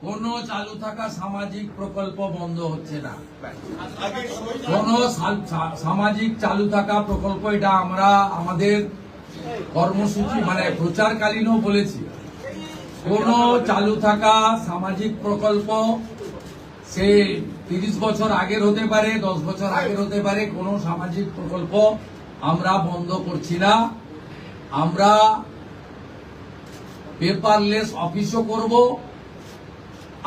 কোন চালু থাকা সামাজিক প্রকল্প বন্ধ হচ্ছে না। কোন সামাজিক চালু থাকা প্রকল্প, এটা আমরা আমাদের কর্মসূচি মানে প্রচারকালীনও বলেছি। কোন চালু থাকা সামাজিক প্রকল্প সে 30 বছর আগের হতে পারে, 10 বছর আগের হতে পারে, কোন সামাজিক প্রকল্প আমরা বন্ধ করছি না। আমরা পেপারলেস অফিসও করব,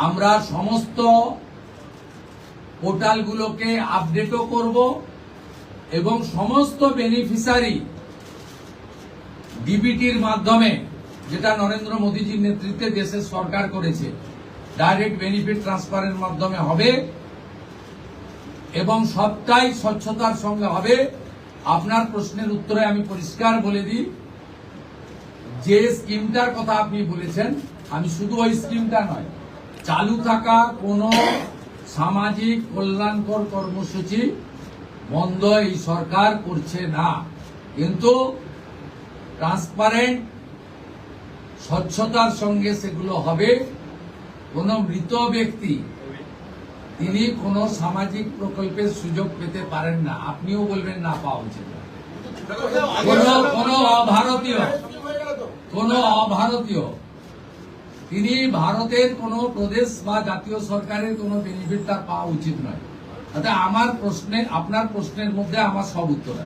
আমরা সমস্ত পোর্টালগুলোকে আপডেটও করব এবং সমস্ত বেনিফিশিয়ারি ডিবিটির মাধ্যমে, যেটা নরেন্দ্র মোদীজির নেতৃত্বে দেশের সরকার করেছে, ডাইরেক্ট বেনিফিট ট্রান্সফারের মাধ্যমে হবে এবং সবটাই স্বচ্ছতার সঙ্গে হবে। আপনার প্রশ্নের উত্তরে আমি পরিষ্কার বলে দিই, যে স্কিমটার কথা আপনি বলেছেন, আমি শুধু ওই স্কিমটা নয়, চালু থাকা কোন সামাজিক কল্যাণকর কর্মসূচি বন্ধ এই সরকার করছে না, কিন্তু ট্রান্সপারেন্ট স্বচ্ছতার সঙ্গে সেগুলো হবে। কোন মৃত ব্যক্তি তিনি কোন সামাজিক প্রকল্পের সুযোগ পেতে পারেন না, আপনিও বলবেন না পাওয়া উচিত। কোন অভারতীয় তিনি ভারতের কোন প্রদেশ বা জাতীয় সরকারের কোন বেনিফিট তার পাওয়া উচিত নয়। তাতে আমার প্রশ্নে, আপনার প্রশ্নের মধ্যে আমার সব উত্তর আছে।